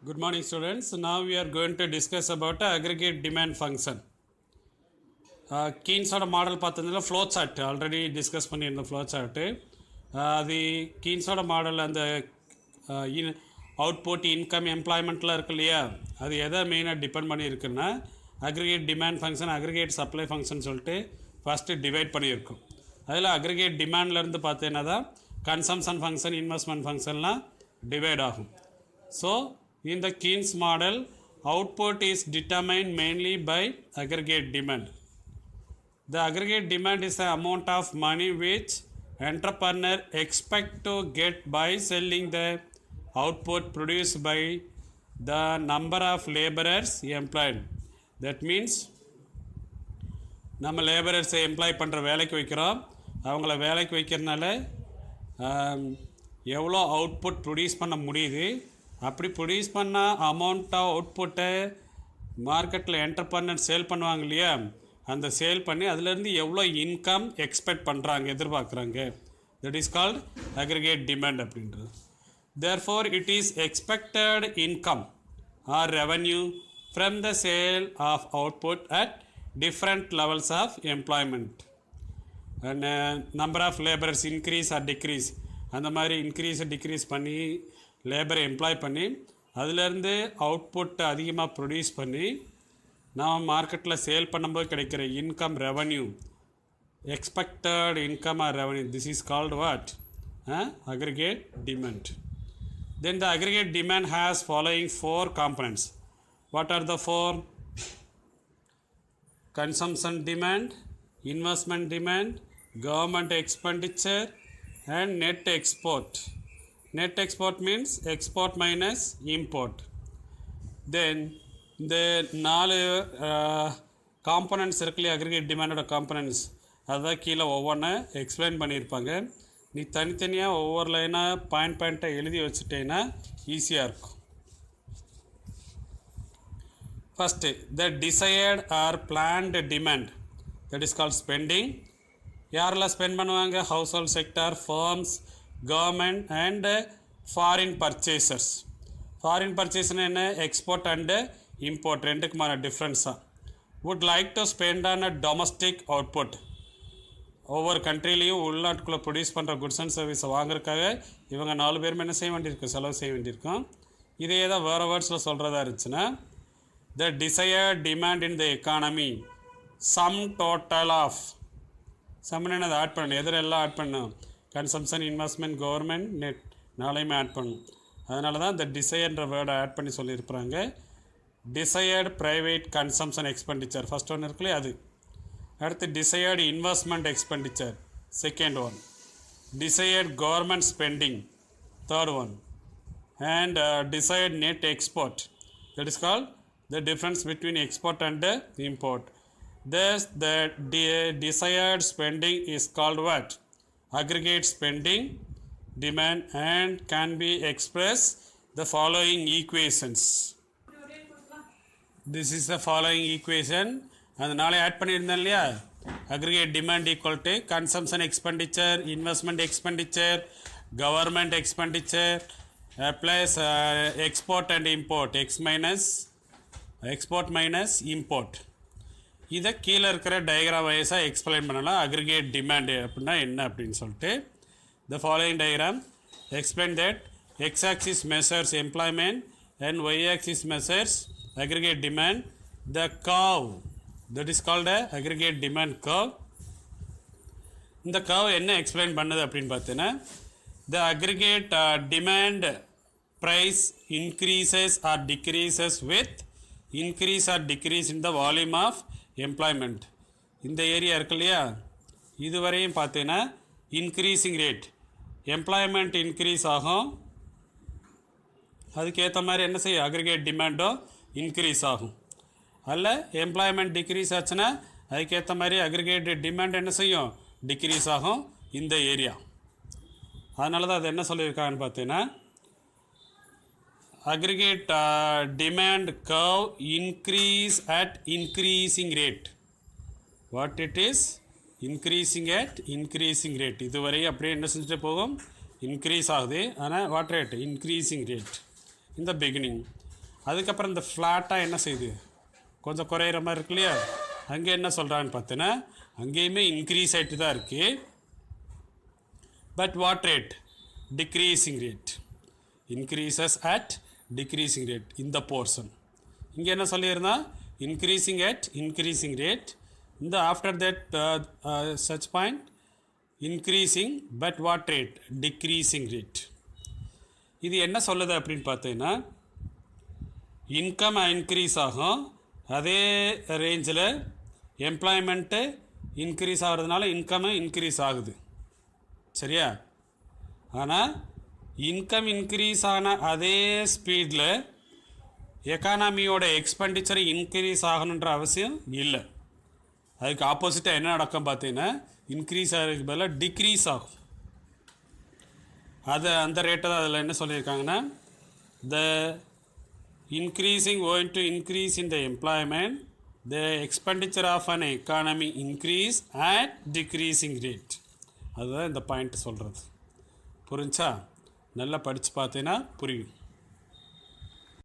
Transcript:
Good morning, students. Now we are going to discuss about aggregate demand function. Keynes model பார்த்ததுல flow chart already discuss பண்ணியிருந்த flow chart. அது Keynes model அந்த output income எம்ப்ளாய்மெண்ட்டில் இருக்கு இல்லையா, அது எதை மெயினாக டிபெண்ட் பண்ணியிருக்குன்னா aggregate demand function aggregate supply function சொல்லிட்டு ஃபஸ்ட்டு டிவைட் பண்ணியிருக்கோம். அதில் அக்ரிகேட் டிமாண்ட்லேருந்து பார்த்தீங்கன்னா தான் கன்சம்ஷன் ஃபங்க்ஷன் இன்வெஸ்ட்மெண்ட் ஃபங்க்ஷன்லாம் டிவைட் ஆகும். So in the Keynes model, output is determined mainly by aggregate demand. The aggregate demand is the amount of money which entrepreneur expect to get by selling the output produced by the number of laborers employed. That means நம்ம லேபரர்ஸை employee பண்ணுற வேலைக்கு வைக்கிறோம். அவங்கள வேலைக்கு வைக்கிறதுனால எவ்வளோ output produce பண்ண முடியுது, அப்படி ப்ரொடியூஸ் பண்ணால் அமௌண்ட்டாக அவுட்புட்டை மார்க்கெட்டில் என்டர்பிரனர் சேல் பண்ணுவாங்க இல்லையா, அந்த சேல் பண்ணி அதுலேருந்து எவ்வளோ இன்கம் எக்ஸ்பெக்ட் பண்ணுறாங்க எதிர்பார்க்குறாங்க, that is called aggregate demand அப்படின்றது. Therefore it is expected income or revenue from the sale of output at different levels of employment and number of labourers increase or decrease, அந்த மாதிரி increase degrees பண்ணி லேபரை employee பண்ணி அதிலேருந்து output அதிகமாக produce பண்ணி நாம் மார்க்கெட்டில் சேல் பண்ணும்போது கிடைக்கிற income revenue, expected income or revenue, this is called what aggregate demand. Then the aggregate demand has following 4 components. What are the 4? Consumption demand, investment demand, government expenditure and net export. Net export means export minus import. Then இந்த 4 components இருக்குல்லையே aggregate டிமாண்டோட components, அதுதான் கீழே ஒவ்வொன்று explain பண்ணியிருப்பாங்க. நீ தனித்தனியாக ஒவ்வொரு லைனாக பாயிண்ட்டாக எழுதி வச்சுட்டேன்னா ஈஸியாக இருக்கும். First the desired or planned demand, that is called spending. யாரெல்லாம் ஸ்பெண்ட் பண்ணுவாங்க? Household sector, firms, government and foreign purchasers. Foreign பர்ச்சேஸ்னா என்ன? எக்ஸ்போர்ட் அண்டு இம்போர்ட் ரெண்டுக்குமான டிஃப்ரென்ஸாக. Would like to spend on a domestic output. ஒவ்வொரு கண்ட்ரிலையும் உள்நாட்டுக்குள்ளே produce பண்ணுற குட்ஸ் அண்ட் சர்வீஸை வாங்குறதுக்காக இவங்க 4 பேருமே என்ன செய்ய வேண்டியிருக்கும்? செலவு செய்ய வேண்டியிருக்கும். இதே தான் வேறு வேர்ட்ஸில் சொல்கிறதா இருந்துச்சுன்னா the desired demand in the economy sum total of, சம்னு அதை ஆட் பண்ணணும், எதிரெல்லாம் ஆட் பண்ணணும், கன்சம்ஷன், இன்வெஸ்ட்மெண்ட், கவர்மெண்ட், நெட் 4மே ஆட் பண்ணணும். அதனால தான் இந்த டிசையர்ன்ற வேர்டை ஆட் பண்ணி சொல்லியிருப்பாங்க. Desired private consumption expenditure first ஒன்று இருக்குல்லையே அது. அடுத்து desired investment expenditure second one, desired government spending third one, and desired net export, that is called the difference between export and import. Thus the desired spending is called what? Aggregate spending demand and can be expressed the following equations. This is the following equation. அதனால add பண்ணியிருந்தேன் இல்லையா, aggregate demand equal to consumption expenditure, investment expenditure, government expenditure plus export and import, export minus import. இதை கீழே இருக்கிற diagram வைஸாக explain பண்ணலாம். Aggregate demand அப்படின்னா என்ன அப்படின்னு சொல்லிட்டு the following diagram explain that X axis measures employment and Y axis measures aggregate demand. The curve that is called aggregate demand curve. இந்த கர்வ் என்ன எக்ஸ்பிளைன் பண்ணுது அப்படின்னு பார்த்தீங்கன்னா the aggregate demand price increases or decreases with increase or decrease in the volume of employment. இந்த area இருக்கு இல்லையா, இதுவரையும் பார்த்தீங்கன்னா இன்க்ரீஸிங் ரேட், எம்ப்ளாய்மெண்ட் இன்க்ரீஸ் ஆகும், அதுக்கேற்ற மாதிரி என்ன செய்யும்? அக்ரிகேட் டிமாண்டும் இன்க்ரீஸ் ஆகும். அதில் எம்ப்ளாய்மெண்ட் டிக்ரீஸ் ஆச்சுன்னா அதுக்கேற்ற மாதிரி அக்ரிகேட் டிமாண்ட் என்ன செய்யும்? டிக்ரீஸ் ஆகும் இந்த ஏரியா. அதனால தான் அது என்ன சொல்லியிருக்காங்கன்னு பார்த்தீங்கன்னா aggregate demand curve increase at increasing rate. What it is? Increasing at increasing rate. இதுவரை அப்படியே என்ன செஞ்சுட்டு போகும்? increase ஆகுது. ஆனால் what rate? increasing rate in the beginning. அதுக்கப்புறம் இந்த ஃப்ளாட்டாக என்ன செய்யுது, கொஞ்சம் குறையிற மாதிரி இருக்கு இல்லையா. அங்கே என்ன சொல்கிறான்னு பார்த்தீங்கன்னா அங்கேயுமே இன்க்ரீஸ் ஆகிட்டு தான் இருக்குது. But what rate, decreasing rate, increases at decreasing rate இந்த போர்ஷன். இங்கே என்ன சொல்லியிருந்தா இன்க்ரீசிங் அட் இன்க்ரீசிங் ரேட். இந்த after that such point increasing but what rate, decreasing rate. இது என்ன சொல்லுது அப்படின்னு பார்த்தீங்கன்னா இன்கம் இன்க்ரீஸ் ஆகும், அதே ரேஞ்சில் எம்ப்ளாய்மெண்ட்டு இன்க்ரீஸ் ஆகிறதுனால இன்கமு இன்க்ரீஸ் ஆகுது. சரியா? ஆனால் இன்கம் இன்க்ரீஸ் ஆன அதே ஸ்பீடில் எக்கானமியோட எக்ஸ்பெண்டிச்சர் இன்க்ரீஸ் ஆகணுன்ற அவசியம் இல்லை. அதுக்கு ஆப்போசிட்டாக என்ன நடக்கும் பார்த்தீங்கன்னா இன்க்ரீஸ் ஆகிறதுக்கு பதிலாக டிக்ரீஸ் ஆகும். அது அந்த ரேட்டை தான் அதில் என்ன சொல்லியிருக்காங்கன்னா த increasing owing to increase in the employment, the expenditure of an economy increase at decreasing rate. அதுதான் இந்த பாயிண்ட் சொல்கிறது. புரிஞ்சா? நல்லா படித்து பார்த்தீங்கன்னா புரியும்.